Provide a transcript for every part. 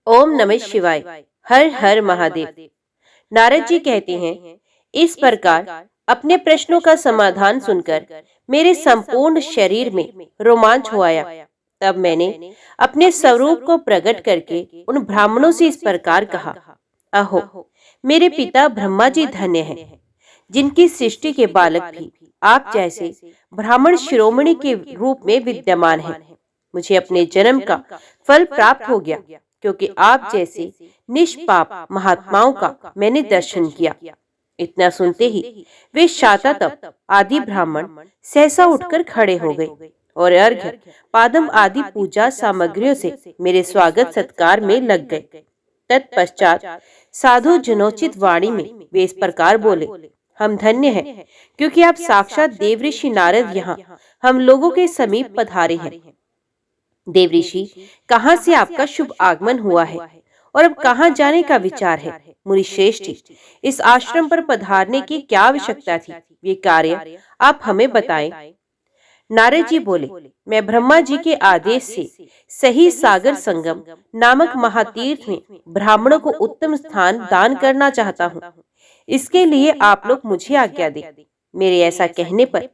ओम नमः शिवाय। हर हर महादेव। नारद जी कहते हैं, इस प्रकार अपने प्रश्नों का समाधान सुनकर मेरे संपूर्ण शरीर में रोमांच हो आया। तब मैंने अपने स्वरूप को प्रकट करके उन ब्राह्मणों से इस प्रकार कहा, अहो, मेरे पिता ब्रह्मा जी धन्य हैं, जिनकी सृष्टि के बालक भी आप जैसे ब्राह्मण शिरोमणि के रूप में विद्यमान हैं। मुझे अपने जन्म का फल प्राप्त हो गया, क्योंकि आप जैसे निष्पाप महात्माओं का मैंने दर्शन किया। इतना सुनते ही वे शातातप आदि ब्राह्मण सहसा उठकर खड़े हो गए और अर्घ्य पादम आदि पूजा सामग्रियों से मेरे स्वागत सत्कार में लग गए। तत्पश्चात साधु जनोचित वाणी में वे इस प्रकार बोले, हम धन्य हैं, क्योंकि आप साक्षात देवऋषि नारद यहाँ हम लोगों के समीप पधारे हैं। देवऋषि, कहाँ से आपका शुभ आगमन हुआ है और अब कहाँ जाने का विचार है? मुनि श्रेष्ठ, इस आश्रम पर पधारने की क्या आवश्यकता थी? ये कार्य आप हमें बताएं। नारद जी बोले, मैं ब्रह्मा जी के आदेश से सही सागर संगम नामक महातीर्थ में ब्राह्मणों को उत्तम स्थान दान करना चाहता हूँ। इसके लिए आप लोग मुझे आज्ञा दें। मेरे ऐसा कहने पर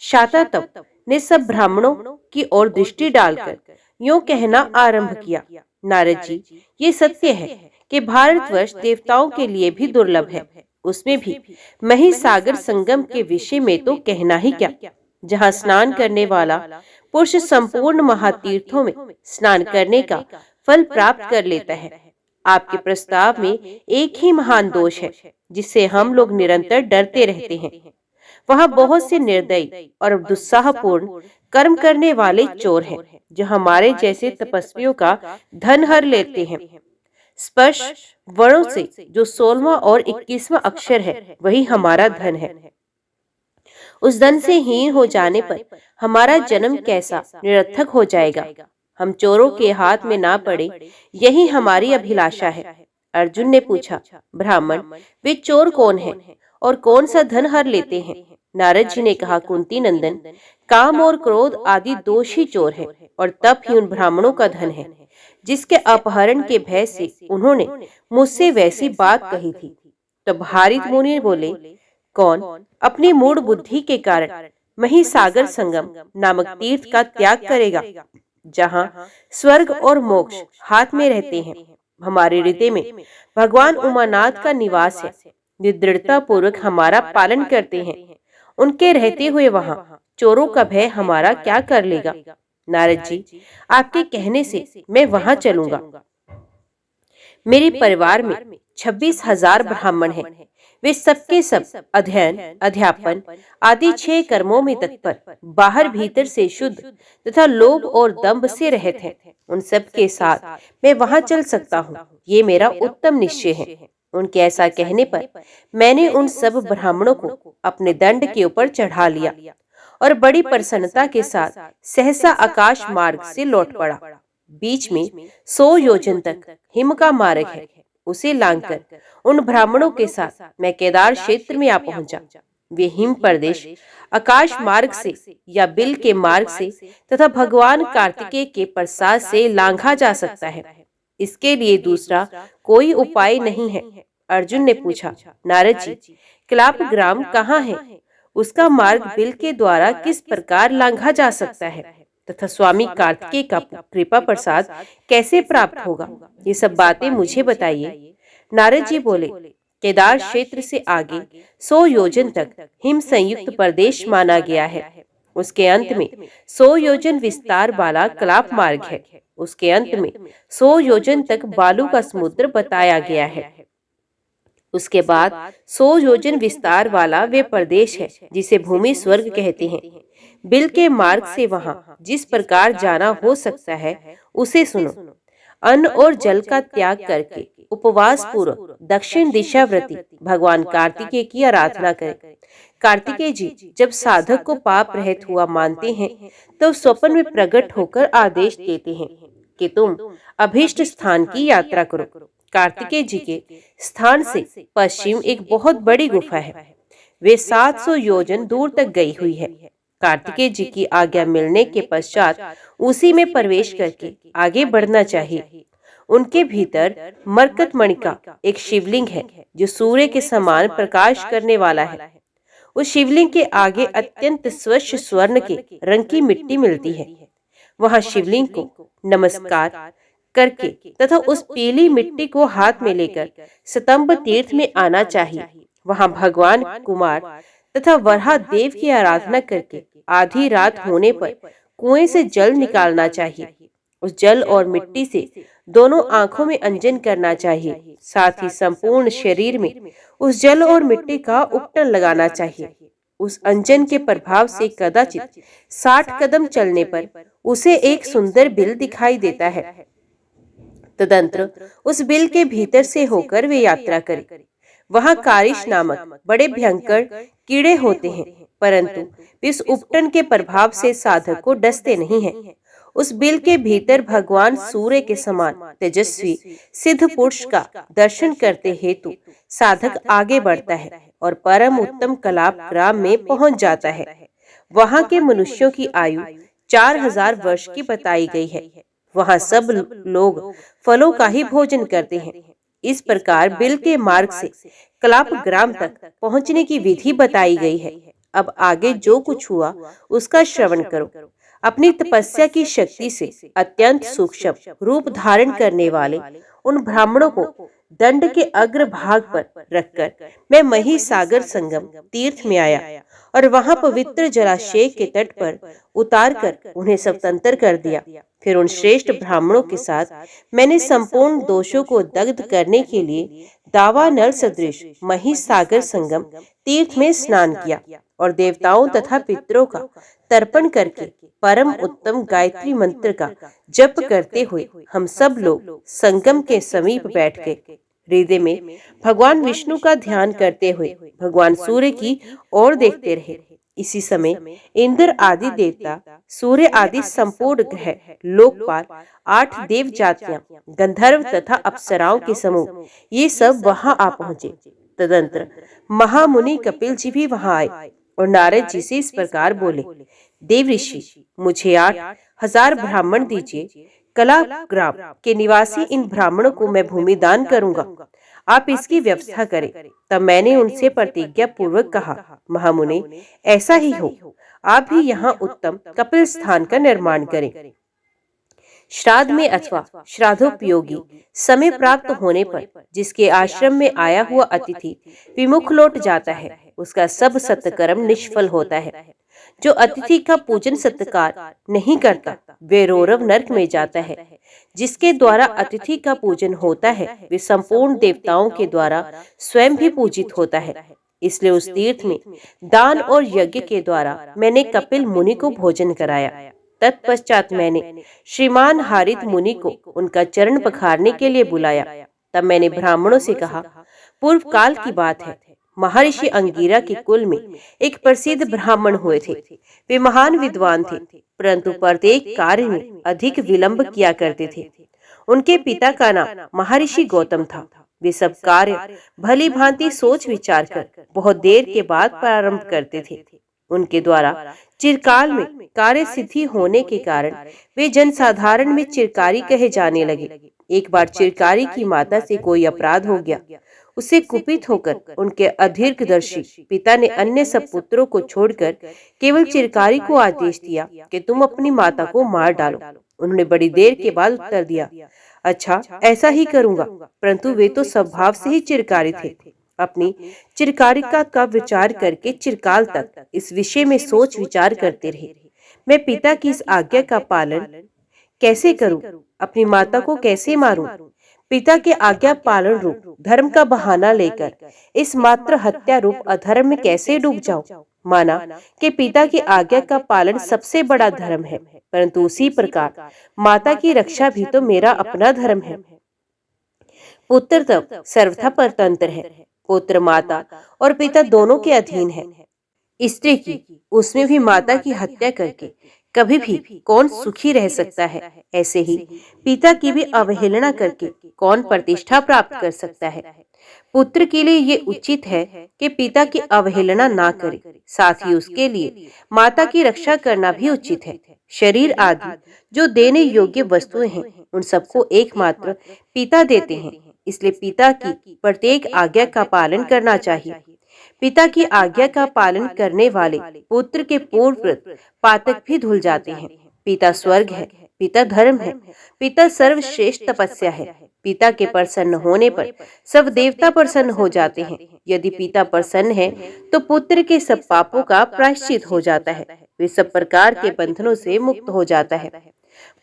शातातप ने सब ब्राह्मणों की ओर दृष्टि डालकर यूं कहना आरंभ किया, नारद जी, ये सत्य है कि भारतवर्ष देवताओं के लिए भी दुर्लभ है, उसमें भी महिसागर संगम के विषय में तो कहना ही क्या, जहाँ स्नान करने वाला पुरुष संपूर्ण महातीर्थों में स्नान करने का फल प्राप्त कर लेता है। आपके प्रस्ताव में एक ही महान दोष है, जिससे हम लोग निरंतर डरते रहते हैं। वहाँ बहुत से निर्दयी और दुस्साहपूर्ण कर्म करने वाले चोर हैं, जो हमारे जैसे तपस्वियों का धन हर लेते हैं। स्पर्श वर्णों से जो 16वां और 21वां अक्षर है, वही हमारा धन है। उस धन से हीन हो जाने पर हमारा जन्म कैसा निरर्थक हो जाएगा। हम चोरों के हाथ में ना पड़े, यही हमारी अभिलाषा है। अर्जुन ने पूछा, ब्राह्मण, वे चोर कौन हैं और कौन सा धन हर लेते हैं? नारद जी ने कहा, कुंती नंदन, काम और क्रोध आदि दोष ही चोर है, और तप ही उन ब्राह्मणों का धन है, जिसके अपहरण के भय से उन्होंने मुझसे वैसी बात कही थी। तो भारित मुनि बोले, कौन अपनी मूढ़ बुद्धि के कारण महिसागर संगम नामक तीर्थ का त्याग करेगा, जहाँ स्वर्ग और मोक्ष हाथ में रहते हैं? हमारे हृदय में भगवान उमानाथ का निवास है, वे दृढ़ता पूर्वक हमारा पालन करते हैं। उनके रहते हुए वहाँ चोरों का भय हमारा क्या कर लेगा? नारद जी, आपके कहने से मैं वहाँ चलूंगा। मेरे परिवार में 26,000 ब्राह्मण हैं। वे सबके सब अध्ययन, अध्यापन आदि 6 कर्मों में तत्पर, बाहर भीतर से शुद्ध तथा लोभ और दंभ से रहित हैं। उन सब के साथ मैं वहां चल सकता हूँ, ये मेरा उत्तम निश्चय है। उनके ऐसा कहने पर मैंने उन सब ब्राह्मणों को अपने दंड के ऊपर चढ़ा लिया और बड़ी प्रसन्नता के साथ सहसा आकाश मार्ग से लौट पड़ा। बीच में 100 योजन तक हिम का मार्ग है, उसे लांघकर उन ब्राह्मणों के साथ मैं केदार क्षेत्र में आ पहुंचा। वे हिम प्रदेश आकाश मार्ग से या बिल के मार्ग से तथा भगवान कार्तिकेय के प्रसाद से लांघा जा सकता है। इसके लिए दूसरा कोई उपाय नहीं है। अर्जुन ने पूछा, नारद जी, क्लाप ग्राम कहाँ है? उसका मार्ग बिल के द्वारा किस प्रकार लांघा जा सकता है तथा स्वामी कार्तिकेय का कृपा प्रसाद कैसे प्राप्त होगा? ये सब बातें मुझे बताइए। नारद जी बोले, केदार क्षेत्र से आगे 100 योजन तक हिम संयुक्त प्रदेश माना गया है। उसके अंत में 100 योजन विस्तार वाला कलाप मार्ग है। उसके अंत में 100 योजन तक बालू का समुद्र बताया गया है। उसके बाद 100 योजन विस्तार वाला वे प्रदेश है जिसे भूमि स्वर्ग कहते हैं। बिल के मार्ग से वहाँ जिस प्रकार जाना हो सकता है, उसे सुनो। अन्न और जल का त्याग करके उपवास पूर्वक दक्षिण दिशाव्रती भगवान कार्तिकेय की आराधना करें। कार्तिकेय जी जब साधक को पाप रहित हुआ मानते हैं, तो स्वप्न में प्रकट होकर आदेश देते हैं कि तुम अभीष्ट स्थान की यात्रा करो। कार्तिकेय जी के स्थान से पश्चिम एक बहुत बड़ी गुफा है। वे 700 योजन दूर तक गई हुई है। कार्तिकेय जी की आज्ञा मिलने के पश्चात उसी में प्रवेश करके आगे बढ़ना चाहिए। उनके भीतर मरकतमणि का एक शिवलिंग है जो सूर्य के समान प्रकाश करने वाला है। उस शिवलिंग के आगे अत्यंत स्वच्छ स्वर्ण के रंग की मिट्टी मिलती है। वहां शिवलिंग को नमस्कार करके तथा उस पीली मिट्टी को हाथ में लेकर स्तंभ तीर्थ में आना चाहिए। वहां भगवान कुमार तथा वराह देव की आराधना करके आधी रात होने पर कुएं से जल निकालना चाहिए। उस जल और मिट्टी से दोनों आंखों में अंजन करना चाहिए। साथ ही संपूर्ण शरीर में उस जल और मिट्टी का उपटन लगाना चाहिए। उस अंजन के प्रभाव से कदाचित 60 कदम चलने पर उसे एक सुंदर बिल दिखाई देता है। तदंतर उस बिल के भीतर से होकर वे यात्रा करें। वहां कारिश नामक बड़े भयंकर कीड़े होते हैं, परंतु इस उपटन के प्रभाव से साधक को डसते नहीं हैं। उस बिल के भीतर भगवान सूर्य के समान तेजस्वी सिद्ध पुरुष का दर्शन करते हेतु साधक आगे बढ़ता है और परम उत्तम कलाप ग्राम में पहुंच जाता है। वहां के मनुष्यों की आयु 4000 वर्ष की बताई गई है। वहां सब लोग फलों का ही भोजन करते हैं। इस प्रकार बिल के मार्ग से कलाप ग्राम तक पहुंचने की विधि बताई गई है। अब आगे जो कुछ हुआ उसका श्रवण करो। अपनी तपस्या की शक्ति से अत्यंत सूक्ष्म रूप धारण करने वाले उन ब्राह्मणों को दंड के अग्र भाग पर रखकर मैं महिसागर संगम तीर्थ में आया और वहां पवित्र जलाशय के तट पर उतार कर उन्हें स्वतंत्र कर दिया। फिर उन श्रेष्ठ ब्राह्मणों के साथ मैंने संपूर्ण दोषों को दग्ध करने के लिए दावा नल सदृश महिसागर संगम तीर्थ में स्नान किया और देवताओं तथा पितरों का तर्पण करके परम उत्तम गायत्री मंत्र का जप करते हुए हम सब लोग संगम के समीप बैठ गए। हृदय में भगवान विष्णु का ध्यान करते हुए भगवान सूर्य की ओर देखते रहे। इसी समय इंद्र आदि देवता, सूर्य आदि संपूर्ण ग्रह, लोकपाल, 8 देव जातियां, गंधर्व तथा अप्सराओं के समूह ये सब वहां आ पहुंचे। तदंतर महामुनि कपिल जी भी वहां आए और नारद जी से इस प्रकार बोले, देव ऋषि, मुझे 8000 ब्राह्मण दीजिए। कला ग्राम के निवासी इन ब्राह्मणों को मैं भूमि दान करूंगा। आप इसकी व्यवस्था करें। तब मैंने उनसे प्रतिज्ञा पूर्वक कहा, महामुनि, ऐसा ही हो। आप भी यहाँ उत्तम कपिल स्थान का निर्माण करें। श्राद्ध में अथवा श्राद्धोपयोगी समय प्राप्त होने पर जिसके आश्रम में आया हुआ अतिथि विमुख लौट जाता है, उसका सब सत्कर्म निष्फल होता है। जो अतिथि का पूजन सत्कार नहीं करता वे रौरव नरक में जाता है। जिसके द्वारा अतिथि का पूजन होता है वे संपूर्ण देवताओं के द्वारा स्वयं भी पूजित होता है। इसलिए उस तीर्थ में दान और यज्ञ के द्वारा मैंने कपिल मुनि को भोजन कराया। तत्पश्चात मैंने श्रीमान हारित मुनि को उनका चरण पखारने के लिए बुलाया। तब मैंने ब्राह्मणों से कहा, पूर्व काल की बात है, महर्षि अंगिरा के कुल में एक प्रसिद्ध ब्राह्मण हुए थे। वे महान विद्वान थे, परंतु प्रत्येक कार्य में अधिक विलंब किया करते थे। उनके पिता का नाम महर्षि गौतम था। वे सब कार्य भली भांति सोच विचार कर बहुत देर के बाद प्रारंभ करते थे। उनके द्वारा चिरकाल में कार्य सिद्धि होने के कारण वे जनसाधारण में चिरकारी कहे जाने लगे। एक बार चिरकारी की माता से कोई अपराध हो गया। उससे कुपित होकर उनके अदीर्घदर्शी पिता ने अन्य सब पुत्रों को छोड़कर केवल चिरकारी को आदेश दिया कि तुम अपनी माता को मार डालो। उन्होंने बड़ी देर के बाद उत्तर दिया, अच्छा, ऐसा ही करूंगा। परंतु वे तो स्वभाव से ही चिरकारी थे। अपनी चिरकारिता का विचार करके चिरकाल तक इस विषय में सोच विचार करते रहे। मैं पिता की इस आज्ञा का पालन कैसे करूं? अपनी माता को कैसे मारूं? पिता के आज्ञा पालन रूप धर्म का बहाना लेकर इस मात्र हत्या रूप अधर्म में कैसे डूब जाऊं? माना कि पिता की आज्ञा का पालन सबसे बड़ा धर्म है, परंतु उसी प्रकार माता की रक्षा भी तो मेरा अपना धर्म है। पुत्र तब सर्वथा परतंत्र है। पुत्र माता और पिता दोनों के अधीन है। स्त्री की, उसमें भी माता की हत्या करके कभी भी कौन सुखी रह सकता है? ऐसे ही पिता की भी अवहेलना करके कौन प्रतिष्ठा प्राप्त कर सकता है? पुत्र के लिए ये उचित है कि पिता की अवहेलना ना करे, साथ ही उसके लिए माता की रक्षा करना भी उचित है। शरीर आदि जो देने योग्य वस्तुएं हैं, उन सबको एकमात्र पिता देते हैं, इसलिए पिता की प्रत्येक आज्ञा का पालन करना चाहिए। पिता की आज्ञा का पालन करने वाले पुत्र के पूर्वव्रत पातक भी धुल जाते हैं। पिता स्वर्ग है, पिता धर्म है, पिता सर्वश्रेष्ठ तपस्या है। पिता के प्रसन्न होने पर सब देवता प्रसन्न हो जाते हैं। यदि पिता प्रसन्न है तो पुत्र के सब पापों का प्रायश्चित हो जाता है, वे सब प्रकार के बंधनों से मुक्त हो जाता है।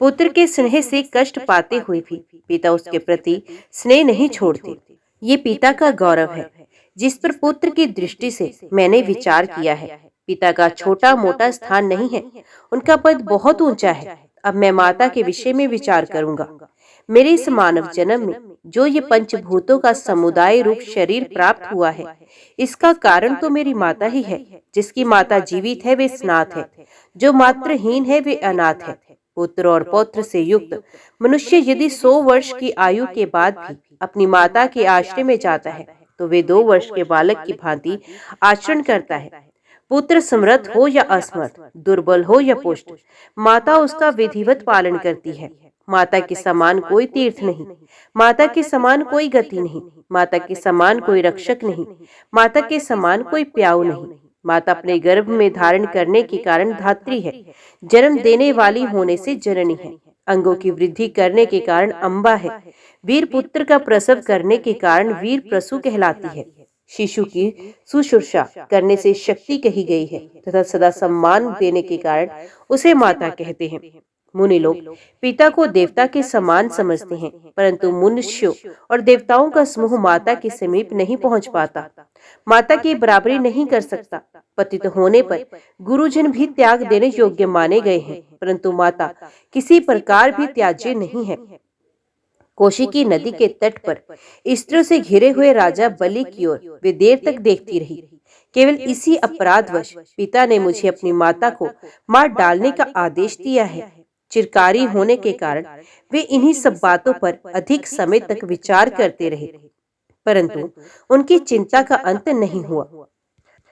पुत्र के स्नेह से कष्ट पाते हुए भी पिता उसके प्रति स्नेह नहीं छोड़ते। ये पिता का गौरव है जिस पर पुत्र की दृष्टि से मैंने विचार किया है। पिता का छोटा मोटा स्थान नहीं है, उनका पद बहुत ऊंचा है। अब मैं माता के विषय में विचार करूंगा। मेरे इस मानव जन्म में जो ये पंचभूतों का समुदाय रूप शरीर प्राप्त हुआ है, इसका कारण तो मेरी माता ही है। जिसकी माता जीवित है वे स्नात है, जो मातृहीन है वे अनाथ है। पुत्र और पौत्र से युक्त मनुष्य यदि 100 वर्ष की आयु के बाद भी अपनी माता के आश्रय में जाता है तो वे 2 वर्ष के बालक की भांति आचरण करता है। पुत्र समर्थ हो या असमर्थ, दुर्बल हो या पुष्ट, माता उसका विधिवत पालन करती है। माता के समान कोई तीर्थ नहीं, माता के समान कोई गति नहीं, माता के समान कोई रक्षक नहीं, माता के समान कोई प्याऊ नहीं। माता अपने गर्भ में धारण करने के कारण धात्री है, जन्म देने वाली होने से जननी है, अंगों की वृद्धि करने के कारण अम्बा है, वीर पुत्र का प्रसव करने के कारण वीर प्रसू कहलाती है। शिशु की शुश्रूषा करने से शक्ति कही गई है तथा सदा सम्मान देने के कारण उसे माता कहते हैं। मुनि लोग पिता को देवता के समान समझते हैं, परंतु मनुष्यों और देवताओं का समूह माता के समीप नहीं पहुंच पाता, माता की बराबरी नहीं कर सकता। पतित होने पर गुरुजन भी त्याग देने योग्य माने गए हैं, परंतु माता किसी प्रकार भी त्याज्य नहीं है। कौशिकी नदी के तट पर स्त्रियों से घिरे हुए राजा बलि की ओर वे देर तक देखती रही। केवल इसी अपराधवश पिता ने मुझे अपनी माता को मार डालने का आदेश दिया है। चिरकारी होने के कारण वे इन्हीं सब बातों पर अधिक समय तक विचार करते रहे, परंतु उनकी चिंता का अंत नहीं हुआ।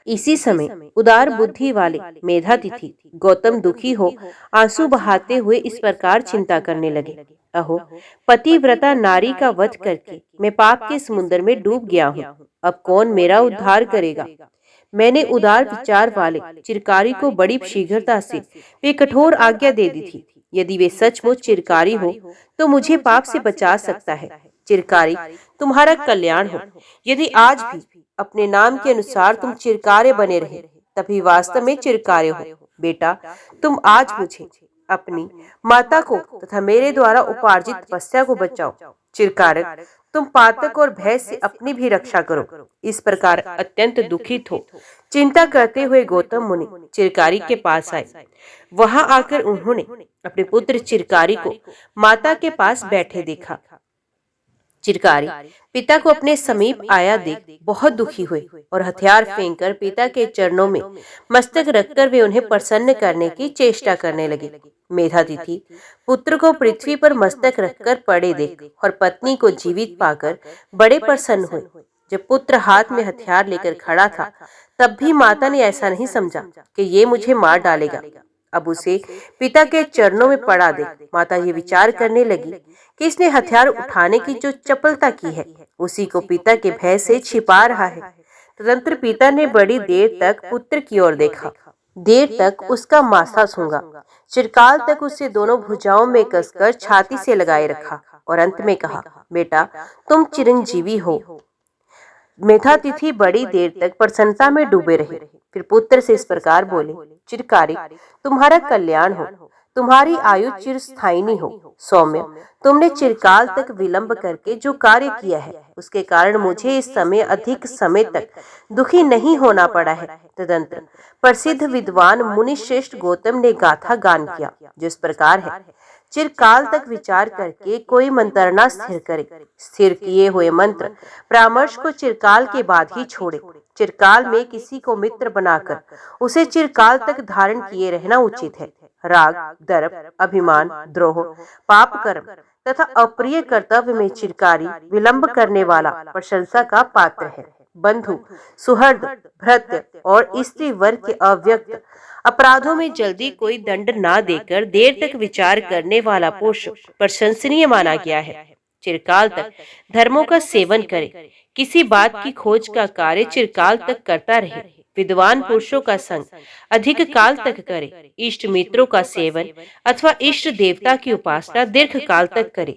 इसी समय उदार बुद्धि वाले मेधातिथि गौतम दुखी हो आंसू बहाते हुए इस प्रकार चिंता करने लगे। अहो, पतिव्रता नारी का वध करके मैं पाप के समुद्र में डूब गया हूँ। अब कौन मेरा उद्धार करेगा? मैंने उदार विचार वाले चिरकारी को बड़ी शीघ्रता से वे कठोर आज्ञा दे दी थी। यदि वे सचमुच चिरकारी हो तो मुझे पाप से बचा सकता है। चिरकारी, तुम्हारा कल्याण हो। यदि आज भी अपने नाम के अनुसार तुम चिरकार्य बने रहे, तभी वास्तव में चिरकार्य हो। बेटा, तुम आज मुझे, अपनी माता को तथा मेरे द्वारा उपार्जित तपस्या को बचाओ। चिरकारक, तुम पातक और भय से अपनी भी रक्षा करो। इस प्रकार अत्यंत दुखित हो चिंता करते हुए गौतम मुनि चिरकारी के पास आए। वहां आकर उन्होंने अपने पुत्र चिरकारी को माता के पास बैठे देखा। चिरकारी पिता को अपने समीप आया देख बहुत दुखी हुए और हथियार फेंककर पिता के चरणों में मस्तक रखकर वे उन्हें प्रसन्न करने की चेष्टा करने लगे। मेधातिथि पुत्र को पृथ्वी पर मस्तक रखकर पड़े देख और पत्नी को जीवित पाकर बड़े प्रसन्न हुए। जब पुत्र हाथ में हथियार लेकर खड़ा था, तब भी माता ने ऐसा नहीं समझा कि ये मुझे मार डालेगा। अब उसे पिता के चरणों में पड़ा देख माता ये विचार करने लगी कि इसने हथियार उठाने की जो चपलता की है, उसी को पिता के भय से छिपा रहा है। तदंतर पिता ने बड़ी देर तक पुत्र की ओर देखा, देर तक उसका माथा सूंघा, चिरकाल तक उसे दोनों भुजाओं में कसकर छाती से लगाए रखा और अंत में कहा, बेटा तुम चिरंजीवी हो। मेधातिथि बड़ी देर तक प्रसन्नता में डूबे रहे। फिर पुत्र से इस प्रकार बोले, चिरकारी, तुम्हारा कल्याण हो, तुम्हारी आयु चिरस्थायिनी हो। सौम्य, तुमने चिरकाल तक विलंब करके जो कार्य किया है, उसके कारण मुझे इस समय अधिक समय तक दुखी नहीं होना पड़ा है। तदंतर प्रसिद्ध विद्वान मुनि श्रेष्ठ गौतम ने गाथा गान किया, जिस प्रकार है, चिरकाल तक विचार करके कोई मंत्रणा स्थिर करे। स्थिर किए हुए मंत्र परामर्श को चिरकाल के बाद ही छोड़े। चिरकाल में किसी को मित्र बनाकर उसे चिरकाल तक धारण किए रहना उचित है। राग, दर्प, अभिमान, द्रोह, पाप कर्म, तथा अप्रिय कर्तव्य में चिरकारी विलंब करने वाला प्रशंसा का पात्र है। बंधु, सुहृद, भृत्य और स्त्री वर्ग के अव्यक्त अपराधों में जल्दी कोई दंड ना देकर देर तक विचार करने वाला पुरुष प्रशंसनीय माना गया है। चिरकाल तक धर्मों का सेवन करे, किसी बात की खोज का कार्य चिरकाल तक करता रहे, विद्वान पुरुषों का संग अधिक काल तक करे, इष्ट मित्रों का सेवन अथवा इष्ट देवता की उपासना दीर्घ काल तक करे,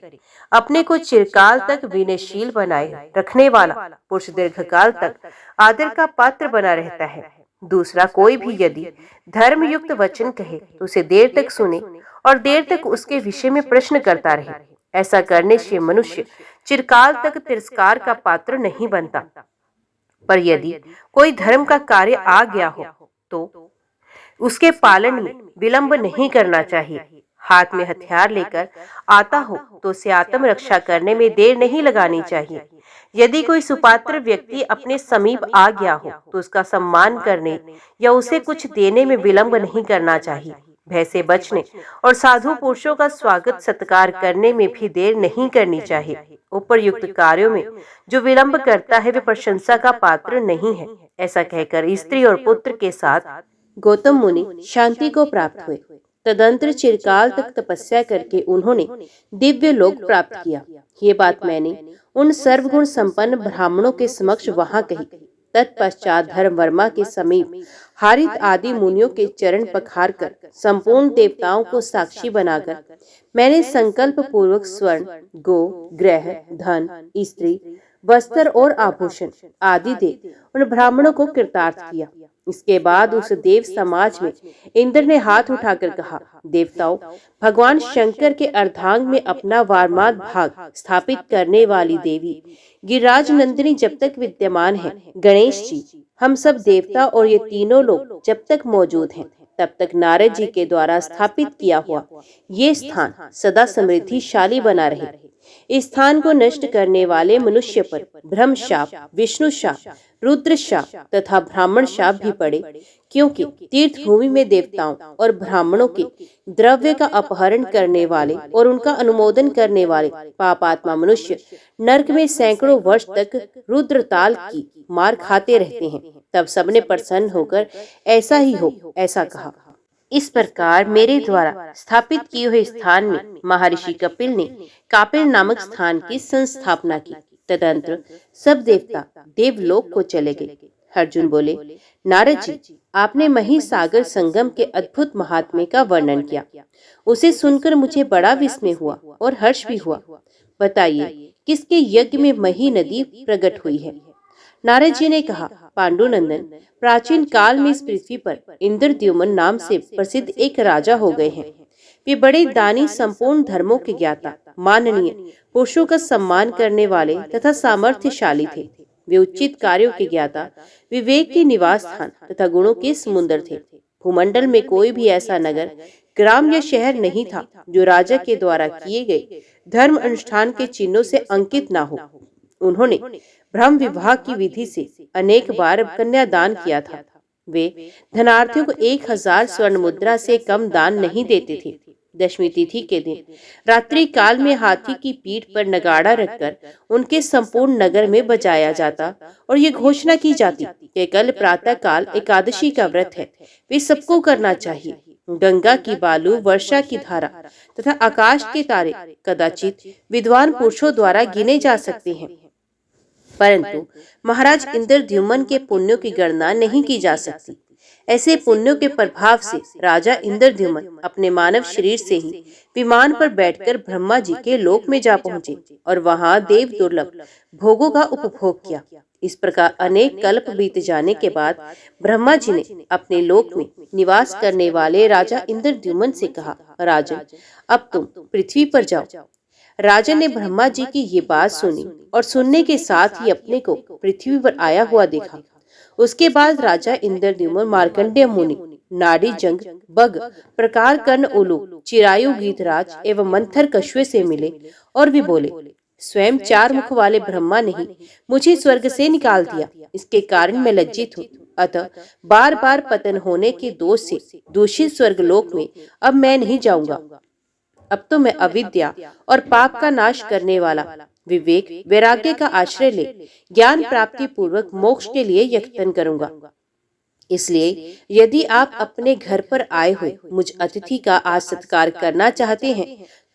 अपने को चिरकाल तक विनयशील बनाए रखने वाला पुरुष दीर्घकाल तक आदर का पात्र बना रहता है। दूसरा कोई भी यदि धर्म युक्त वचन कहे तो उसे देर तक सुने और देर तक उसके विषय में प्रश्न करता रहे। ऐसा करने से मनुष्य चिरकाल तक तिरस्कार का पात्र नहीं बनता। पर यदि कोई धर्म का कार्य आ गया हो तो उसके पालन में विलंब नहीं करना चाहिए। हाथ में हथियार लेकर आता हो तो उसे आत्मरक्षा करने में देर नहीं लगानी चाहिए। यदि कोई सुपात्र व्यक्ति अपने समीप आ गया हो तो उसका सम्मान करने या उसे कुछ देने में विलंब नहीं करना चाहिए। भय से बचने और साधु पुरुषों का स्वागत सत्कार करने में भी देर नहीं करनी चाहिए। उपरयुक्त कार्यों में जो विलंब करता है वे प्रशंसा का पात्र नहीं है। ऐसा कहकर स्त्री और पुत्र के साथ गौतम मुनि शांति को प्राप्त हुए। तदंतर चिरकाल तक तपस्या करके उन्होंने दिव्य लोक प्राप्त किया। ये बात मैंने उन सर्वगुण संपन्न ब्राह्मणों के समक्ष वहां कही। तत्पश्चात धर्मवर्मा के समीप हारित आदि मुनियों के चरण पखार कर संपूर्ण देवताओं को साक्षी बनाकर मैंने संकल्प पूर्वक स्वर्ण, गो, ग्रह, धन, स्त्री, वस्त्र और आभूषण आदि दे उन ब्राह्मणों को कृतार्थ किया। इसके बाद उस देव समाज में इंद्र ने हाथ उठाकर कहा, देवताओं, भगवान शंकर के अर्धांग में अपना वारमाद भाग स्थापित करने वाली देवी गिरिराज नंदिनी जब तक विद्यमान है, गणेश जी, हम सब देवता और ये तीनों लोग जब तक मौजूद हैं, तब तक नारद जी के द्वारा स्थापित किया हुआ ये स्थान सदा समृद्धिशाली बना रहे। इस स्थान को नष्ट करने वाले मनुष्य पर ब्रह्म शाप, विष्णु शाप, रुद्र शाप तथा ब्राह्मण शाप भी पड़े, क्योंकि तीर्थ भूमि में देवताओं और ब्राह्मणों के द्रव्य का अपहरण करने वाले और उनका अनुमोदन करने वाले पापात्मा मनुष्य नरक में सैकड़ों वर्ष तक रुद्रताल की मार खाते रहते हैं। तब सबने प्रसन्न होकर ऐसा ही हो ऐसा कहा। इस प्रकार मेरे द्वारा स्थापित किए हुए स्थान में महर्षि कपिल ने कापिल नामक स्थान की संस्थापना की। तदंतर सब देवता देवलोक को चले गए। अर्जुन बोले, नारद जी, आपने महिसागर संगम के अद्भुत महात्म्य का वर्णन किया। उसे सुनकर मुझे बड़ा विस्मय हुआ और हर्ष भी हुआ। बताइए, किसके यज्ञ में मही नदी प्रकट हुई है? नारद जी ने कहा, पांडुनंदन, प्राचीन काल में इस पृथ्वी पर इंद्रद्युम्न नाम से प्रसिद्ध एक राजा हो गए हैं। वे बड़े दानी, संपूर्ण धर्मों के ज्ञाता, माननीय, पुरुषों का सम्मान करने वाले तथा सामर्थ्यशाली थे। वे उचित कार्यों के ज्ञाता, विवेक के निवास स्थान तथा गुणों के समुद्र थे। भूमंडल में कोई भी ऐसा नगर, ग्राम या शहर नहीं था जो राजा के द्वारा किए गए धर्म अनुष्ठान के चिन्हों से अंकित ना हो। उन्होंने ब्रह्म विवाह की विधि से अनेक बार कन्यादान किया था। वे धनार्थियों को 1000 स्वर्ण मुद्रा से कम दान नहीं देते थे। दशमी तिथि के दिन रात्रि काल में हाथी की पीठ पर नगाड़ा रखकर उनके संपूर्ण नगर में बजाया जाता और ये घोषणा की जाती कि कल प्रातः काल एकादशी का व्रत है, वे सबको करना चाहिए। गंगा की बालू, वर्षा की धारा तथा आकाश के तारे कदाचित विद्वान पुरुषों द्वारा गिने जा सकते हैं, परंतु महाराज इंद्रद्युम्न के पुण्यों की गणना नहीं की जा सकती। ऐसे पुण्यों के प्रभाव से राजा इंद्रद्युम्न अपने मानव शरीर से ही विमान पर बैठकर ब्रह्मा जी के लोक में जा पहुंचे और वहां देव दुर्लभ भोगों का उपभोग किया। इस प्रकार अनेक कल्प बीत जाने के बाद ब्रह्मा जी ने अपने लोक में निवास करने वाले राजा इंद्रद्युम्न से कहा, राजन, अब तुम पृथ्वी पर जाओ। राजन ने ब्रह्मा जी की ये बात सुनी और सुनने के साथ ही अपने को पृथ्वी पर आया हुआ देखा। उसके बाद राजा इंद्रद्युम्न मार्कंडेय मुनि, नाड़ी जंग, बग, प्रकार कर्ण उलू, चिरायु गीधराज एवं मंथर कछुए से मिले और भी बोले, स्वयं 4 मुख वाले ब्रह्मा ने ही मुझे स्वर्ग से निकाल दिया। इसके कारण मैं लज्जित हूँ। अतः बार बार पतन होने के दोष से दूषित स्वर्गलोक में अब मैं नहीं जाऊंगा। अब तो मैं अविद्या और पाप का नाश करने वाला, विवेक वैराग्य का आश्रय ले ज्ञान प्राप्ति पूर्वक मोक्ष के लिए यत्न करूंगा। इसलिए यदि आप अपने घर पर आए हुए मुझ अतिथि का आज सत्कार करना चाहते हैं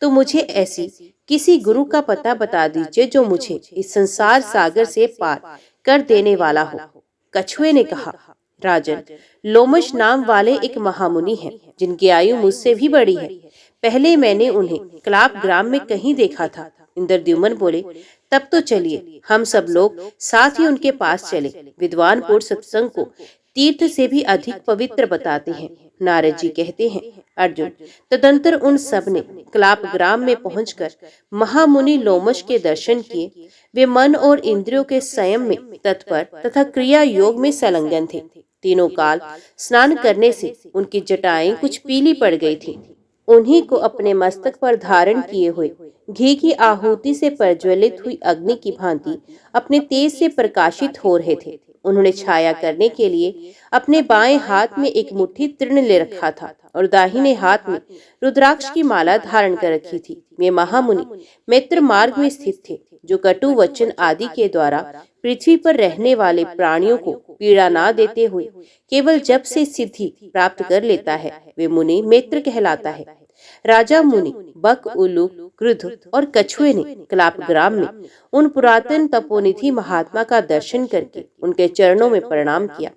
तो मुझे ऐसी किसी गुरु का पता बता दीजिए जो मुझे इस संसार सागर से पार कर देने वाला हो। कछुए ने कहा, राजन, लोमश नाम वाले एक महामुनि हैं जिनकी आयु मुझसे भी बड़ी है। पहले मैंने उन्हें क्लाप ग्राम में कहीं देखा था। इंद्रद्युम्न बोले, तब तो चलिए हम सब लोग साथ ही उनके पास चले। विद्वानपुर सत्संग को तीर्थ से भी अधिक पवित्र बताते हैं। नारद जी कहते हैं, अर्जुन, तदंतर उन सब ने क्लाप ग्राम में पहुंचकर महामुनि लोमश के दर्शन किए। वे मन और इंद्रियों के संयम में तत्पर तथा क्रिया योग में संलग्न थे। तीनों काल स्नान करने से उनकी जटाएं कुछ पीली पड़ गई थी। उन्हीं को अपने मस्तक पर धारण किए हुए घी की आहुति से प्रज्वलित हुई अग्नि की भांति अपने तेज से प्रकाशित हो रहे थे। उन्होंने छाया करने के लिए अपने बाएं हाथ में एक मुट्ठी तृण ले रखा था और दाहिने हाथ में रुद्राक्ष की माला धारण कर रखी थी। वे महामुनि मैत्र मार्ग में स्थित थे, जो कटु वचन आदि के द्वारा पृथ्वी पर रहने वाले प्राणियों को पीड़ा ना देते हुए केवल जप से सिद्धि प्राप्त कर लेता है, वे मुनि मैत्र कहलाता है। राजा मुनि बक, उल्लूक, क्रुद्ध और कछुए ने क्लाप ग्राम में उन पुरातन तपोनिधि महात्मा का दर्शन करके उनके चरणों में प्रणाम किया।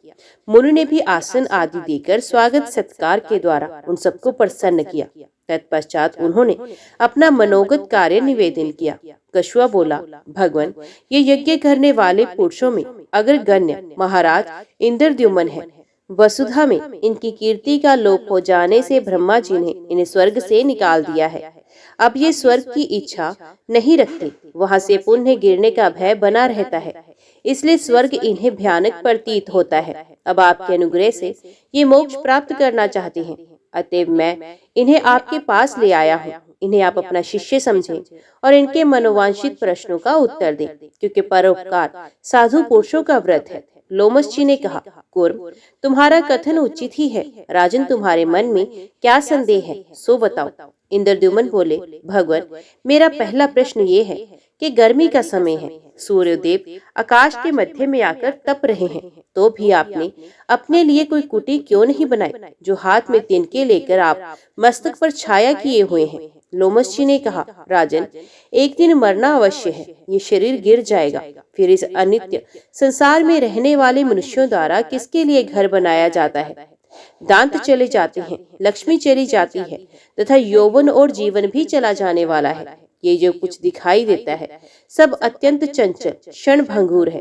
मुनि ने भी आसन आदि देकर स्वागत सत्कार के द्वारा उन सबको प्रसन्न किया। तत्पश्चात उन्होंने अपना मनोगत कार्य निवेदन किया। कछुआ बोला, भगवान, ये यज्ञ करने वाले पुरुषों में अगर गण्य महाराज इंद्रद्युम्न है। वसुधा में इनकी कीर्ति का लोप हो जाने से ब्रह्मा जी ने इन्हें स्वर्ग से निकाल दिया है। अब ये स्वर्ग की इच्छा नहीं रखते, वहाँ से पुण्य गिरने का भय बना रहता है, इसलिए स्वर्ग इन्हें भयानक प्रतीत होता है। अब आपके अनुग्रह से ये मोक्ष प्राप्त करना चाहते हैं, अतएव मैं इन्हें आपके पास ले आया हूँ। इन्हें आप अपना शिष्य समझें और इनके मनोवांछित प्रश्नों का उत्तर दें, क्योंकि परोपकार साधु पुरुषों का व्रत है। लोमश जी ने कहा, कूर्म, तुम्हारा कथन उचित ही है। राजन, तुम्हारे मन में क्या संदेह है, सो बताओ। इंद्रद्युम्न बोले, भगवान, मेरा पहला प्रश्न ये है कि गर्मी का समय है, सूर्यदेव आकाश के मध्य में आकर तप रहे हैं, तो भी आपने अपने लिए कोई कुटी क्यों नहीं बनाई, जो हाथ में तिनके लेकर आप मस्तक पर छाया किए हुए हैं। लोमश जी ने कहा, राजन, एक दिन मरना अवश्य है, ये शरीर गिर जाएगा। फिर इस अनित्य संसार में रहने वाले मनुष्यों द्वारा किसके लिए घर बनाया जाता है। दांत चले जाते हैं, लक्ष्मी चली जाती है तथा यौवन और जीवन भी चला जाने वाला है। ये जो कुछ दिखाई देता है सब अत्यंत चंचल क्षण भंगुर है।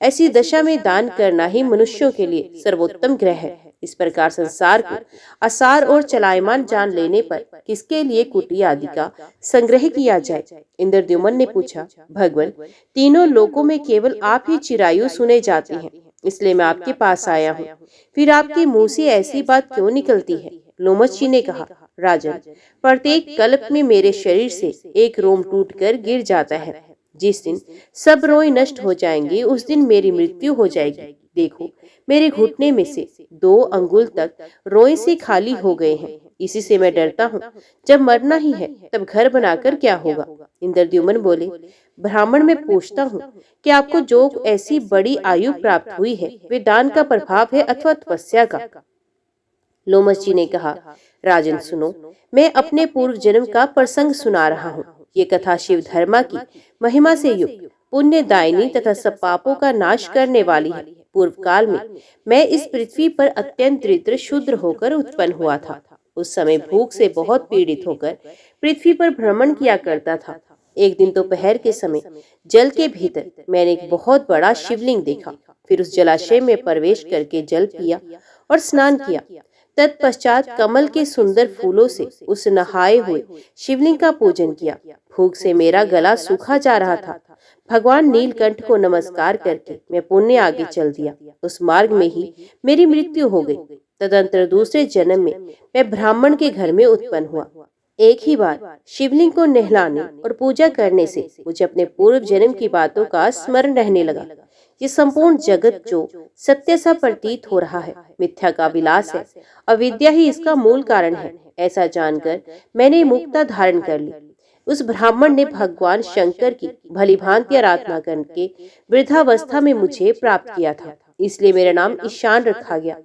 ऐसी दशा में दान करना ही मनुष्यों के लिए सर्वोत्तम ग्रह है। इस प्रकार संसार को असार और चलायमान जान लेने पर किसके लिए कुटी आदि का संग्रह किया जाए। इंद्रद्युम्न ने पूछा, भगवान, तीनों लोकों में केवल आप ही चिरायु सुने जाते हैं, इसलिए मैं आपके पास आया हूँ। फिर आपके मुंह से ऐसी बात क्यों निकलती है। लोमश जी ने कहा, राजन, प्रत्येक कल्प में मेरे शरीर से एक रोम टूटकर गिर जाता है। जिस दिन सब रोए नष्ट हो जाएंगे उस दिन मेरी मृत्यु हो जाएगी। देखो, मेरे घुटने में से 2 अंगुल तक रोए से खाली हो गए हैं। इसी से मैं डरता हूँ, जब मरना ही है तब घर बनाकर क्या होगा। इंद्रद्युम्न बोले, ब्राह्मण, मैं पूछता हूँ कि आपको जो ऐसी बड़ी आयु प्राप्त हुई है वे दान का प्रभाव है अथवा तपस्या का। लोमश जी ने कहा, राजन सुनो, मैं अपने पूर्व जन्म का प्रसंग सुना रहा हूँ। ये कथा शिव धर्मा की महिमा से युक्त पुण्य दायिनी तथा सब पापों का नाश करने वाली है। पूर्व काल में मैं इस पृथ्वी पर अत्यंत दरिद्र शूद्र होकर उत्पन्न हुआ था। उस समय भूख से बहुत पीड़ित होकर पृथ्वी पर भ्रमण किया करता था। एक दिन दोपहर के समय जल के भीतर मैंने एक बहुत बड़ा शिवलिंग देखा। फिर उस जलाशय में प्रवेश करके जल पिया और स्नान किया। तत्पश्चात कमल के सुंदर फूलों से उस नहाए हुए शिवलिंग का पूजन किया। भूख से मेरा गला सूखा जा रहा था। भगवान नीलकंठ को नमस्कार करके मैं पुण्य आगे चल दिया। उस मार्ग में ही मेरी मृत्यु हो गई। तदंतर दूसरे जन्म में मैं ब्राह्मण के घर में उत्पन्न हुआ। एक ही बार शिवलिंग को नहलाने और पूजा करने से मुझे अपने पूर्व जन्म की बातों का स्मरण रहने लगा। ये संपूर्ण जगत जो सत्य सा प्रतीत हो रहा है मिथ्या का विलास है। अविद्या ही इसका मूल कारण है। ऐसा जानकर मैंने मुक्ता धारण कर ली। उस ब्राह्मण ने भगवान शंकर की भली भांति आराधना करके वृद्धावस्था में मुझे प्राप्त किया था, इसलिए मेरा नाम ईशान रखा गया।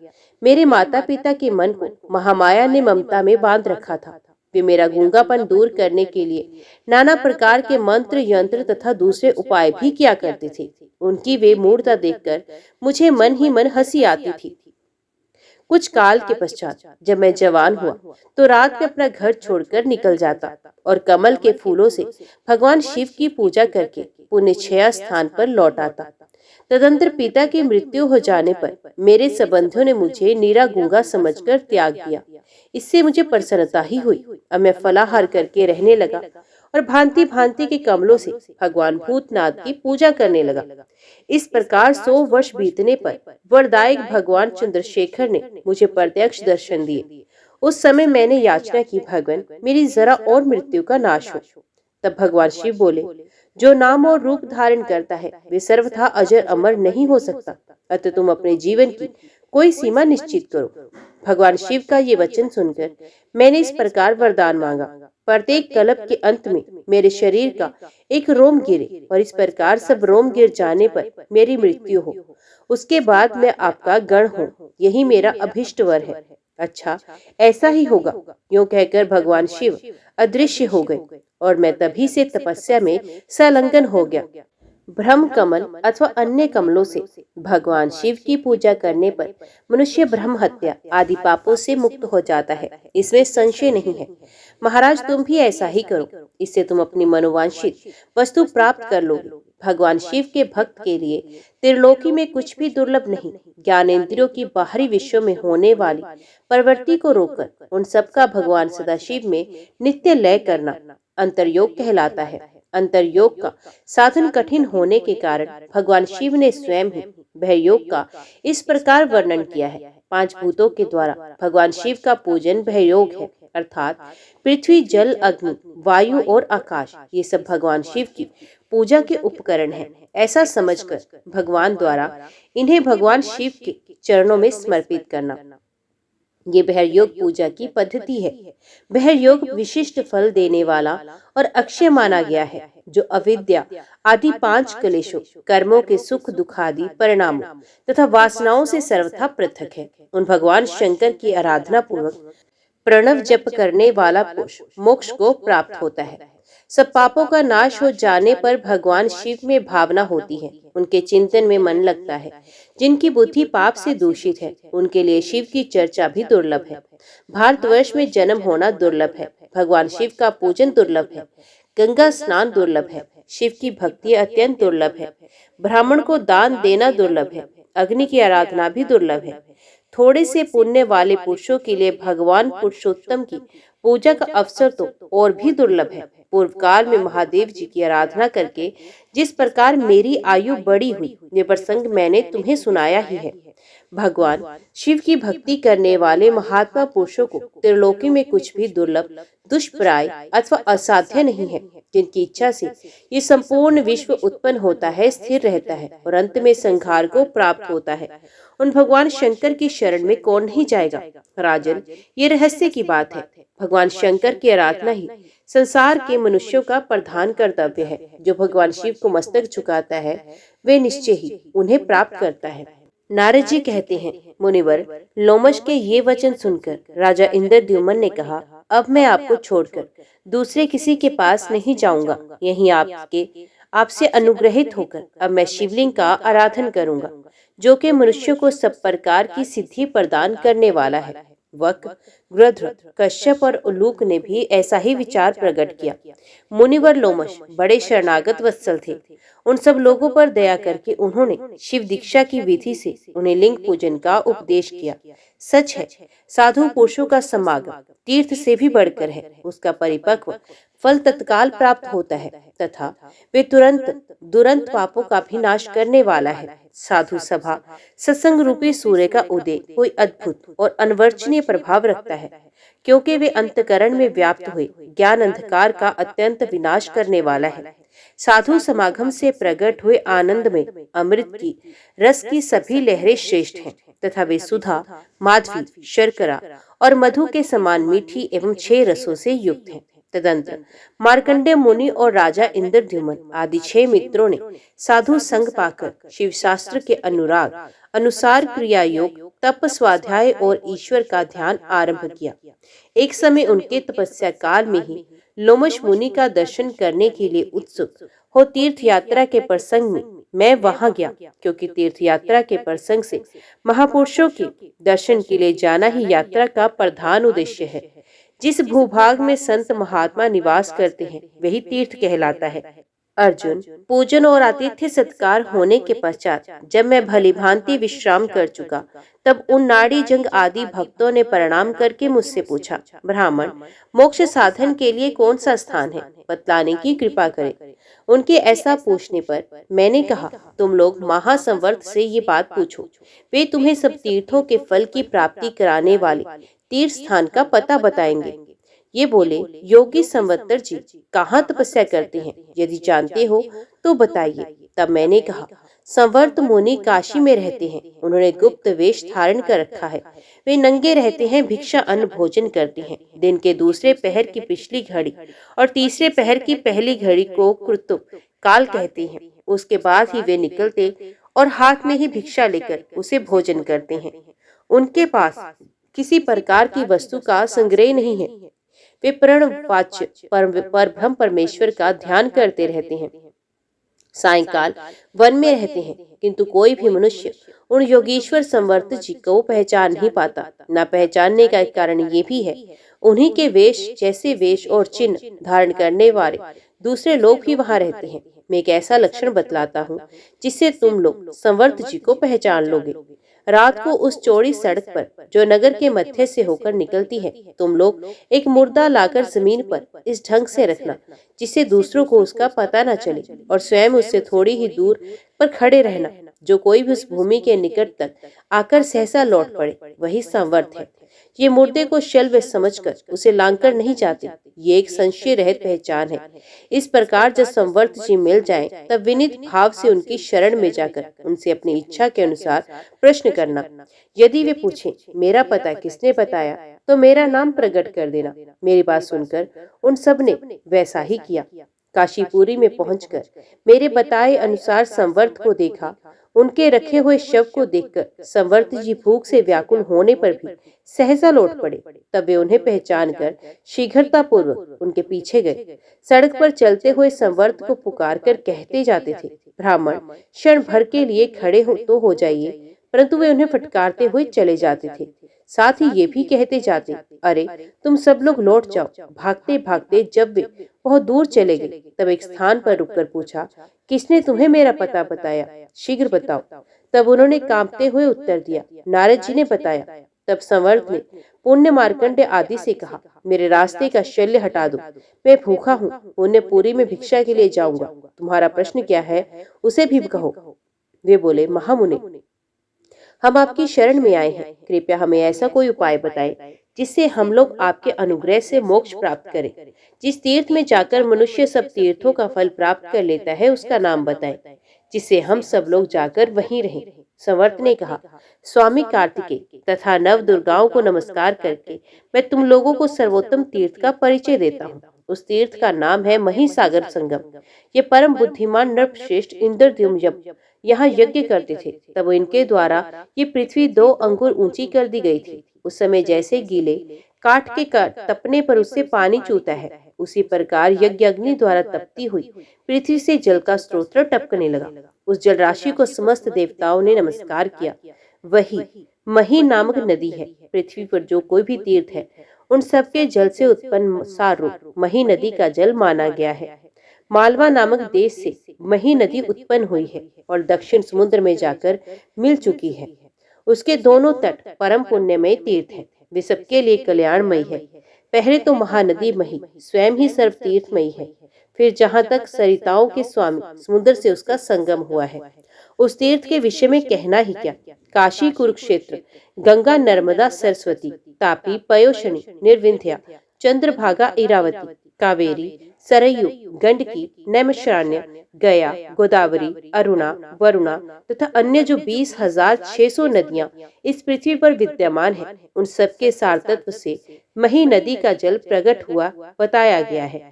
मेरे माता पिता के मन को महामाया ने ममता में बांध रखा था। वे मेरा गूंगापन दूर करने के लिए नाना प्रकार के मंत्र यंत्र तथा दूसरे उपाय भी किया करते थे। उनकी वे मूर्ता देखकर मुझे मन ही मन हंसी आती थी। कुछ काल के पश्चात जब मैं जवान हुआ तो रात में अपना घर छोड़कर निकल जाता और कमल के फूलों से भगवान शिव की पूजा करके पुण्य क्षया स्थान पर लौट आता। तदंतर पिता की मृत्यु हो जाने पर मेरे संबंधियों ने मुझे नीरा गूंगा समझकर त्याग दिया। इससे मुझे प्रसन्नता ही हुई। अब मैं फलाहार करके रहने लगा और भांति भांति के कमलों से भगवान भूतनाथ की पूजा करने लगा। इस प्रकार 100 वर्ष बीतने पर वरदायक भगवान चंद्रशेखर ने मुझे प्रत्यक्ष दर्शन दिए। उस समय मैंने याचना की, भगवान मेरी जरा और मृत्यु का नाश हो। तब भगवान शिव बोले, जो नाम और रूप धारण करता है वे सर्वथा अजर अमर नहीं हो सकता, अतः तुम अपने जीवन की कोई सीमा निश्चित करो। भगवान शिव का ये वचन सुनकर मैंने इस प्रकार वरदान मांगा, प्रत्येक कल्प के अंत में मेरे शरीर का एक रोम गिरे और इस प्रकार सब रोम गिर जाने पर मेरी मृत्यु हो, उसके बाद मैं आपका गण हूँ, यही मेरा अभिष्ट वर है। अच्छा, ऐसा ही होगा। यूं कहकर भगवान शिव अदृश्य हो गए और मैं तभी से तपस्या में संलग्न हो गया। ब्रह्म कमल अथवा अन्य कमलों से भगवान शिव की पूजा करने पर मनुष्य ब्रह्म हत्या आदि पापों से मुक्त हो जाता है, इसमें संशय नहीं है। महाराज, तुम भी ऐसा ही करो, इससे तुम अपनी मनोवांछित वस्तु प्राप्त कर लोगे। भगवान शिव के भक्त के लिए त्रिलोकी में कुछ भी दुर्लभ नहीं। ज्ञानेंद्रियों की बाहरी विश्व में होने वाली प्रवृत्ति को रोककर उन सबका भगवान सदाशिव में नित्य लय करना अंतर्योग कहलाता है। अंतर्योग का साधन कठिन होने के कारण भगवान शिव ने स्वयं ही भययोग का इस प्रकार वर्णन किया है। 5 भूतों के द्वारा भगवान शिव का पूजन भययोग है, अर्थात पृथ्वी, जल, अग्नि, वायु और आकाश, ये सब भगवान शिव की पूजा के उपकरण हैं। ऐसा समझकर भगवान द्वारा इन्हें भगवान शिव के चरणों में समर्पित करना, ये भैरयोग पूजा की पद्धति है। भैरयोग विशिष्ट फल देने वाला और अक्षय माना गया है, जो अविद्या आदि 5 क्लेशों, कर्मों के सुख दुखादि परिणामों तथा वासनाओं से सर्वथा पृथक है। उन भगवान शंकर की आराधना पूर्वक प्रणव जप करने वाला पुरुष मोक्ष को प्राप्त होता है। सब पापों का नाश हो जाने पर भगवान शिव में भावना होती है, उनके चिंतन में मन लगता है। जिनकी बुद्धि पाप से दूषित है उनके लिए शिव की चर्चा भी दुर्लभ है। भारतवर्ष में जन्म होना दुर्लभ है, भगवान शिव का पूजन दुर्लभ है, गंगा स्नान दुर्लभ है, शिव की भक्ति अत्यंत दुर्लभ है, ब्राह्मण को दान देना दुर्लभ है, अग्नि की आराधना भी दुर्लभ है। थोड़े से पुण्य वाले पुरुषों के लिए भगवान पुरुषोत्तम की पूजा का अवसर तो और भी दुर्लभ है। पूर्व काल में महादेव जी की आराधना करके जिस प्रकार मेरी आयु बड़ी हुई, ये प्रसंग मैंने तुम्हें सुनाया ही है। भगवान शिव की भक्ति करने वाले महात्मा पुरुषों को त्रिलोकी में कुछ भी दुर्लभ, दुष्प्राय अथवा असाध्य नहीं है, जिनकी इच्छा से ये संपूर्ण विश्व उत्पन्न होता है, स्थिर रहता है और अंत में संहार को प्राप्त होता है। उन भगवान शंकर की शरण में कौन नहीं जाएगा? राजन, ये रहस्य की बात है। भगवान शंकर की आराधना ही संसार के मनुष्यों का प्रधान कर्तव्य है। जो भगवान शिव को मस्तक झुकाता है वे निश्चय ही उन्हें प्राप्त करता है। नारद जी कहते हैं, मुनिवर, लोमश के ये वचन सुनकर राजा इंद्रद्युम्न ने कहा, अब मैं आपको छोड़कर दूसरे किसी के पास नहीं जाऊंगा। यहीं आपसे अनुग्रहित होकर अब मैं शिवलिंग का आराधन करूंगा, जो कि मनुष्यों को सब प्रकार की सिद्धि प्रदान करने वाला है। वक, गृध्र, कश्यप और उलूक ने भी ऐसा ही विचार प्रकट किया। मुनिवर लोमश बड़े शरणागत वत्सल थे। उन सब लोगों पर दया करके उन्होंने शिव दीक्षा की विधि से उन्हें लिंग पूजन का उपदेश किया। सच है, साधु पुरुषों का समागम तीर्थ से भी बढ़कर है। उसका परिपक्व फल तत्काल प्राप्त होता है तथा वे तुरंत पापों का भी नाश करने वाला है। साधु सभा सत्संग रूपी सूर्य का उदय कोई अद्भुत और अनवर्चनीय प्रभाव रखता है, क्योंकि वे अंतकरण में व्याप्त हुए ज्ञान अंधकार का अत्यंत विनाश करने वाला है। साधु समागम से प्रकट हुए आनंद में अमृत की रस की सभी लहरें श्रेष्ठ हैं तथा वे सुधा, माधवी, शर्करा और मधु के समान मीठी एवं 6 रसों से युक्त हैं। तदंतर मार्कंडेय मुनि और राजा इंद्रद्युम्न आदि 6 मित्रों ने साधु संग पाकर शिव शास्त्र के अनुराग अनुसार क्रिया योग, तप, स्वाध्याय और ईश्वर का ध्यान आरंभ किया। एक समय उनके तपस्या काल में ही लोमश मुनि का दर्शन करने के लिए उत्सुक हो तीर्थ यात्रा के प्रसंग में मैं वहां गया, क्योंकि तीर्थ यात्रा के प्रसंग से महापुरुषों के दर्शन के लिए जाना ही यात्रा का प्रधान उद्देश्य है। जिस भूभाग में संत महात्मा निवास करते हैं वही तीर्थ कहलाता है। अर्जुन, पूजन और आतिथ्य सत्कार होने के पश्चात जब मैं भली भांति विश्राम कर चुका, तब उन नाड़ी जंग आदि भक्तों ने प्रणाम करके मुझसे पूछा, ब्राह्मण, मोक्ष साधन के लिए कौन सा स्थान है, बतलाने की कृपा करें। उनके ऐसा पूछने पर मैंने कहा, तुम लोग महासंवर्त से ये बात पूछो, वे तुम्हें सब तीर्थों के फल की प्राप्ति कराने वाले तीर्थ स्थान का पता बताएंगे। ये बोले, योगी संवत्तर जी कहाँ तपस्या करते हैं, यदि जानते हो तो बताइए। तब मैंने कहा, संवर्त मुनि काशी में रहते हैं। उन्होंने गुप्त वेश धारण कर रखा है। वे नंगे रहते हैं, भिक्षा अन्न भोजन करते हैं। दिन के दूसरे पहर की पिछली घड़ी और तीसरे पहर की पहली घड़ी को कृतुक काल कहते हैं। उसके बाद ही वे निकलते और हाथ में ही भिक्षा लेकर उसे भोजन करते हैं। उनके पास किसी प्रकार की वस्तु का संग्रह नहीं है। वे प्रणवाच्य परब्रह्म परमेश्वर का ध्यान करते रहते हैं। सायंकाल वन में रहते हैं, किंतु कोई भी मनुष्य उन योगीश्वर संवर्त जी को पहचान नहीं पाता। न पहचानने का एक कारण ये भी है, उन्हीं के वेश जैसे वेश और चिन्ह धारण करने वाले दूसरे लोग भी वहां रहते हैं। मैं एक ऐसा लक्षण बतलाता हूँ जिससे तुम लोग संवर्त जी को पहचान लोगे। रात को उस चौड़ी सड़क पर जो नगर के मध्य से होकर निकलती है, तुम लोग एक मुर्दा लाकर जमीन पर इस ढंग से रखना जिससे दूसरों को उसका पता न चले, और स्वयं उससे थोड़ी ही दूर पर खड़े रहना। जो कोई भी उस भूमि के निकट तक आकर सहसा लौट पड़े वही संवर्त है। ये मुर्दे को शल्य समझकर उसे लांघकर नहीं जाते। ये एक संशय रहित पहचान है। इस प्रकार जब संवर्त जी मिल जाएं, तब विनीत भाव से उनकी शरण में जाकर उनसे अपनी इच्छा के अनुसार प्रश्न करना। यदि वे पूछें, मेरा पता किसने बताया, तो मेरा नाम प्रकट कर देना। मेरी बात सुनकर उन सब ने वैसा ही किया। काशीपुरी में पहुंचकर मेरे बताए अनुसार संवर्त को देखा। उनके रखे हुए शव को देखकर संवर्त जी भूख से व्याकुल होने पर भी सहसा लौट पड़े। तब वे उन्हें पहचान कर शीघ्रता पूर्वक उनके पीछे गए। सड़क पर चलते हुए संवर्त को पुकार कर कहते जाते थे, ब्राह्मण, क्षण भर के लिए खड़े हो जाइए, परंतु वे उन्हें फटकारते हुए चले जाते थे। साथ ही ये भी कहते जाते, अरे तुम सब लोग लौट जाओ। भागते भागते जब वे बहुत दूर चले गए, तब एक स्थान पर रुककर पूछा, किसने तुम्हें मेरा पता बताया, शीघ्र बताओ। तब उन्होंने कांपते हुए उत्तर दिया, नारद जी ने बताया। तब संवर्त ने पुण्य मार्कंडे आदि से कहा, मेरे रास्ते का शल्य हटा दो, मैं भूखा हूँ, पुण्यपुरी में भिक्षा के लिए जाऊंगा। तुम्हारा प्रश्न क्या है, उसे भी कहो। वे बोले, महामुनि, हम आपकी शरण में आए हैं, कृपया हमें ऐसा कोई उपाय बताएं जिससे हम लोग आपके अनुग्रह से मोक्ष प्राप्त करें। जिस तीर्थ में जाकर मनुष्य सब तीर्थों का फल प्राप्त कर लेता है, उसका नाम बताएं, जिससे हम सब लोग जाकर वहीं रहें। संवर्त ने कहा, स्वामी कार्तिकेय तथा नव दुर्गाओं को नमस्कार करके मैं तुम लोगों को सर्वोत्तम तीर्थ का परिचय देता हूँ। उस तीर्थ का नाम है महिसागर संगम। ये परम बुद्धिमान नरश्रेष्ठ इंद्रद्युम्न जब यहाँ यज्ञ करते थे, तब इनके द्वारा ये पृथ्वी 2 अंगुर ऊंची कर दी गई थी। उस समय जैसे गीले काट के तपने पर उससे पानी चूता है, उसी प्रकार यज्ञ अग्नि द्वारा तपती हुई पृथ्वी से जल का स्रोत टपकने लगा। उस जल राशि को समस्त देवताओं ने नमस्कार किया। वही मही नामक नदी है। पृथ्वी पर जो कोई भी तीर्थ है, उन सबके जल से उत्पन्न सारूप मही नदी का जल माना गया है। मालवा नामक देश से मही नदी उत्पन्न हुई है और दक्षिण समुद्र में जाकर मिल चुकी है। उसके दोनों तट परम पुण्यमय तीर्थ हैं। वे सबके लिए कल्याणमयी है। पहले तो महानदी मही स्वयं ही सर्व तीर्थमयी है। फिर जहाँ तक सरिताओं के स्वामी समुद्र से उसका संगम हुआ है, उस तीर्थ के विषय में कहना ही क्या। काशी, कुरुक्षेत्र, गंगा, नर्मदा, सरस्वती, तापी, पयोशनी, निर्विंध्या, चंद्रभागा, इरावती, कावेरी, सरयू, गंडकी, नैमिषारण्य, गया, गोदावरी, अरुणा, वरुणा तथा अन्य जो 20,600 नदियां इस पृथ्वी पर विद्यमान है, उन सबके सार तत्व से मही नदी का जल प्रकट हुआ बताया गया है।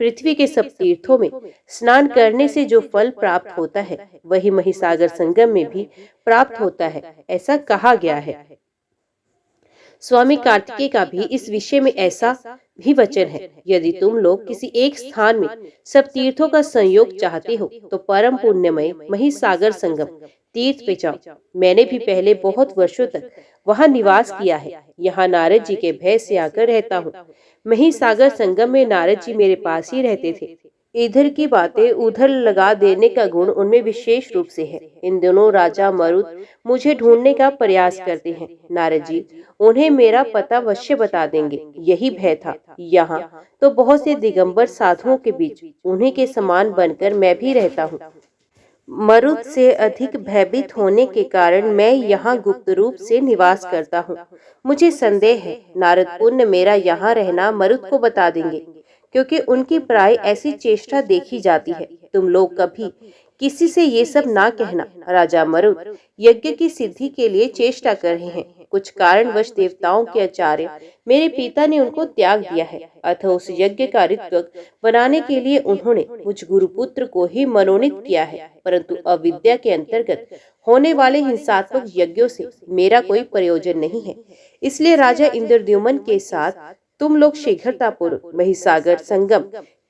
पृथ्वी के सब तीर्थों में स्नान करने से जो फल प्राप्त होता है, वही महिसागर संगम में भी प्राप्त होता है, ऐसा कहा गया है। स्वामी कार्तिकेय का भी इस विषय में ऐसा भी वचन है, यदि तुम लोग किसी एक स्थान में सब तीर्थों का संयोग चाहते हो तो परम पुण्यमय महिसागर संगम तीर्थ पे जाओ। मैंने भी पहले बहुत वर्षों तक वहां निवास किया है। यहाँ नारद जी के भय से आकर रहता हूँ। महिसागर संगम में नारद जी मेरे पास ही रहते थे। इधर की बातें उधर लगा देने का गुण उनमें विशेष रूप से है। इन दिनों राजा मरुत मुझे ढूंढने का प्रयास करते हैं। नारद जी उन्हें मेरा पता अवश्य बता देंगे, यही भय था। यहाँ तो बहुत से दिगंबर साधुओं के बीच उन्हीं के समान बनकर मैं भी रहता हूँ। मरुत से अधिक भयभीत होने के कारण मैं यहाँ गुप्त रूप से निवास करता हूँ। मुझे संदेह है नारद पुण्य मेरा यहाँ रहना मरुत को बता देंगे, क्योंकि उनकी प्राय ऐसी चेष्टा देखी जाती है। तुम लोग कभी किसी से ये सब ना कहना। राजा मरुत यज्ञ की सिद्धि के लिए चेष्टा कर रहे हैं। कुछ कारणवश देवताओं के आचार्य मेरे पिता ने उनको त्याग दिया है, अतः उस यज्ञ का ऋत्विक बनाने के लिए उन्होंने मुझ गुरुपुत्र को ही मनोनीत किया है। परंतु अविद्या के अंतर्गत होने वाले हिंसात्मक यज्ञों से मेरा कोई प्रयोजन नहीं है। इसलिए राजा इंद्रद्युम्न के साथ तुम लोग शीघ्रतापूर्वक महिसागर संगम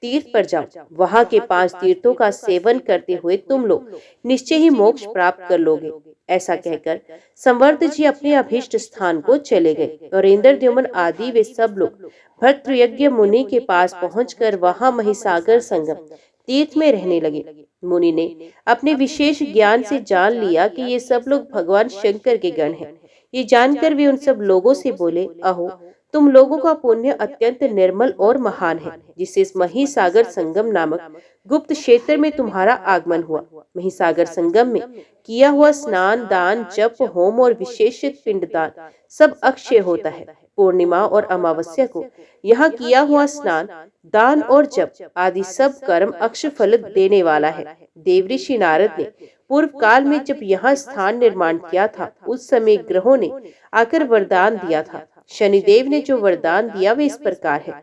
तीर्थ पर जाओ। वहाँ के 5 तीर्थों का सेवन करते हुए तुम लोग निश्चय ही मोक्ष प्राप्त कर लोगे। ऐसा कहकर संवर्त जी अपने अभीष्ट स्थान को चले गए और इंद्रद्युम्न आदि वे सब लोग भर्तृयज्ञ मुनि के पास पहुंचकर वहाँ महिसागर संगम तीर्थ में रहने लगे। मुनि ने अपने विशेष ज्ञान से जान लिया कि ये सब लोग भगवान शंकर के गण हैं। ये जानकर वे उन सब लोगों से बोले, अहो तुम लोगों का पुण्य अत्यंत निर्मल और महान है, जिससे इस महिसागर संगम नामक गुप्त क्षेत्र में तुम्हारा आगमन हुआ। महिसागर संगम में किया हुआ स्नान, दान, जप, होम और विशेषित पिंडदान सब अक्षय होता है। पूर्णिमा और अमावस्या को यहाँ किया हुआ स्नान, दान और जप आदि सब कर्म अक्षय फल देने वाला है। देवऋषि नारद ने पूर्व काल में जब यहाँ स्थान निर्माण किया था, उस समय ग्रहों ने आकर वरदान दिया था। शनिदेव ने जो वरदान दिया वे इस प्रकार है।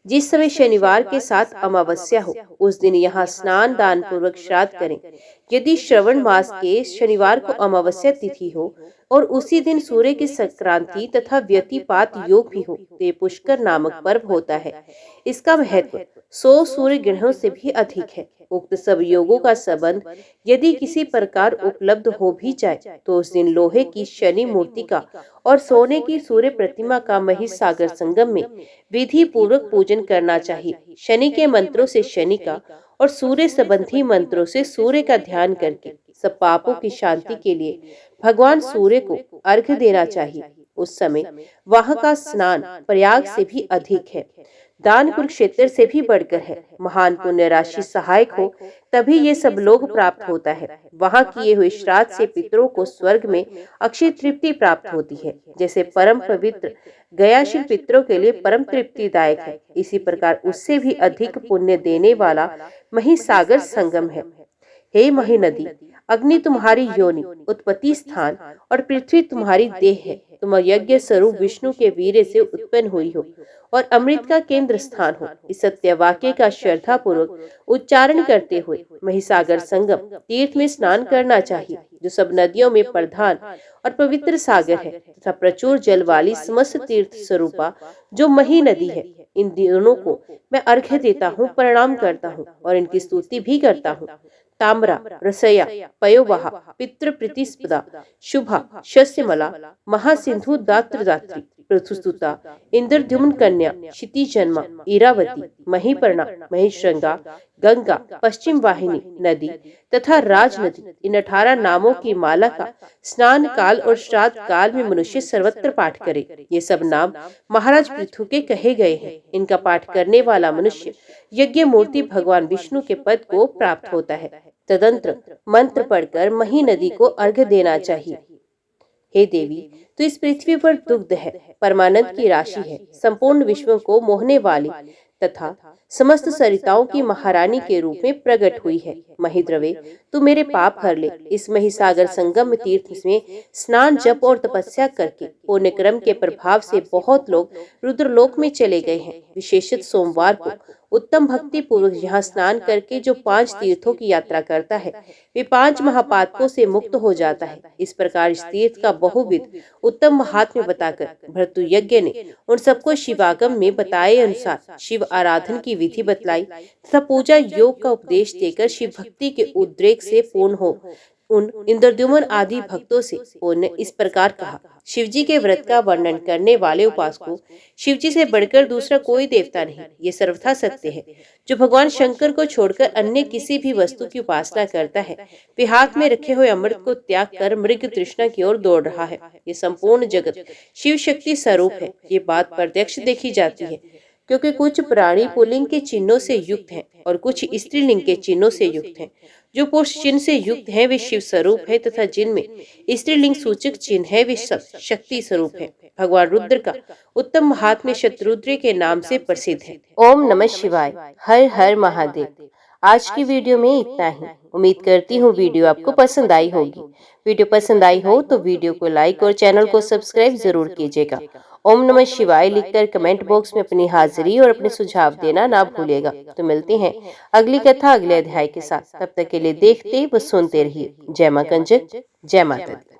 जिस समय शनिवार के साथ अमावस्या हो, उस दिन यहाँ स्नान दान पूर्वक श्राद्ध करें। यदि श्रवण मास के शनिवार को अमावस्या तिथि हो और उसी दिन सूर्य की संक्रांति तथा व्यतिपात योग भी हो, तो ये पुष्कर नामक पर्व होता है। इसका महत्व 100 सूर्य ग्रहणों से भी अधिक है। उक्त सब योगों का संबंध यदि किसी प्रकार उपलब्ध हो भी जाए, तो उस दिन लोहे की शनि मूर्ति का और सोने की सूर्य प्रतिमा का महिसागर संगम में विधि पूर्वक पूजन करना चाहिए। शनि के मंत्रों से शनि का और सूर्य संबंधी मंत्रों से सूर्य का ध्यान करके सब पापों की शांति के लिए भगवान सूर्य को अर्घ्य देना चाहिए। उस समय वहाँ का स्नान प्रयाग से भी अधिक है, दान कुरुक्षेत्र से भी बढ़कर है। महान पुण्य राशि सहायक हो तभी ये सब लोग प्राप्त होता है। वहाँ किए हुए श्राद्ध से पितरों को स्वर्ग में अक्षय तृप्ति प्राप्त होती है। जैसे परम पवित्र गयाशील पितरों के लिए परम तृप्तिदायक है, इसी प्रकार उससे भी अधिक पुण्य देने वाला महिसागर संगम है। हे मही नदी, अग्नि तुम्हारी योनि, उत्पत्ति स्थान और पृथ्वी तुम्हारी देह है। तुम यज्ञ स्वरूप विष्णु के वीर्य से उत्पन्न हुई हो और अमृत का केंद्र स्थान हो। इस सत्य वाक्य का श्रद्धा पूर्वक उच्चारण करते हुए महिसागर संगम तीर्थ में स्नान करना चाहिए, जो सब नदियों में प्रधान और पवित्र सागर है तथा प्रचुर जल वाली समस्त तीर्थ स्वरूपा जो मही नदी है। इन दोनों को मैं अर्घ्य देता हूँ, प्रणाम करता हूँ और इनकी स्तुति भी करता हूँ। ताम्रा, रसया, पयोवाहा, पितृ प्रतिस्पदा, शुभा, शस्यमला, महासिंधु दात्री, पृथुस्तुता, इंद्रद्युम्न कन्या, क्षिति जन्मा, इरावती, महीपर्णा, महेश्रंगा, गंगा, पश्चिम वाहिनी नदी तथा राज नदी, इन 18 नामों की माला का स्नान काल और श्राद्ध काल में मनुष्य सर्वत्र पाठ करे। ये सब नाम महाराज पृथु के कहे गए हैं। इनका पाठ करने वाला मनुष्य यज्ञ मूर्ति भगवान विष्णु के पद को प्राप्त होता है। तदंतर मंत्र पढ़कर मही नदी को अर्घ्य देना चाहिए। हे देवी, तो इस पृथ्वी पर दुग्ध है, परमानंद की राशि है, संपूर्ण विश्व को मोहने वाली तथा समस्त सरिताओं की महारानी के रूप में प्रकट हुई है। महिद्रवे, तू मेरे पाप हर ले। इस महिसागर संगम तीर्थ में स्नान, जप और तपस्या करके पुण्य क्रम के प्रभाव से बहुत लोग रुद्रलोक में चले गए हैं। विशेषत सोमवार को उत्तम भक्ति पूर्वक यहाँ स्नान करके जो 5 तीर्थों की यात्रा करता है, वे 5 महापातकों से मुक्त हो जाता है। इस प्रकार इस तीर्थ का बहुविध उत्तम महात्म्य बताकर भृतु यज्ञ ने उन सबको शिवागम में बताए अनुसार शिव आराधन की विधि बतलाई तथा पूजा योग का उपदेश देकर शिव भक्ति के उद्रेक से पूर्ण हो उन इंद्रद्युम्न आदि भक्तों से उन्होंने इस प्रकार कहा। शिवजी के व्रत का वर्णन करने वाले उपासकों, शिवजी से बढ़कर दूसरा कोई देवता नहीं, ये सर्वथा सत्य है। जो भगवान शंकर को छोड़कर अन्य किसी भी वस्तु की उपासना करता है, वे हाथ में रखे हुए अमृत को त्याग कर मृग तृष्णा की ओर दौड़ रहा है। ये संपूर्ण जगत शिव शक्ति स्वरूप है। ये बात प्रत्यक्ष देखी जाती है, क्योंकि कुछ प्राणी पुल्लिंग के चिन्हों से युक्त हैं और कुछ स्त्रीलिंग के चिन्हों से युक्त हैं। जो पुरुष चिन्ह से युक्त हैं वे शिव स्वरूप है तथा जिनमें स्त्रीलिंग सूचक चिन्ह है वे शक्ति स्वरूप है। भगवान रुद्र का उत्तम महात्म्य शतरुद्र के नाम से प्रसिद्ध है। ओम नमः शिवाय। हर हर महादेव। आज की वीडियो में इतना ही। उम्मीद करती हूँ वीडियो आपको पसंद आई होगी। वीडियो पसंद आई हो तो वीडियो को लाइक और चैनल को सब्सक्राइब जरूर कीजिएगा। ओम नमः शिवाय लिखकर कमेंट बॉक्स में अपनी हाजिरी और अपने सुझाव देना ना भूलिएगा। तो मिलते हैं अगली कथा अगले अध्याय के साथ। तब तक के लिए देखते व सुनते रहिए। जय मां कंजक, जय माता दी।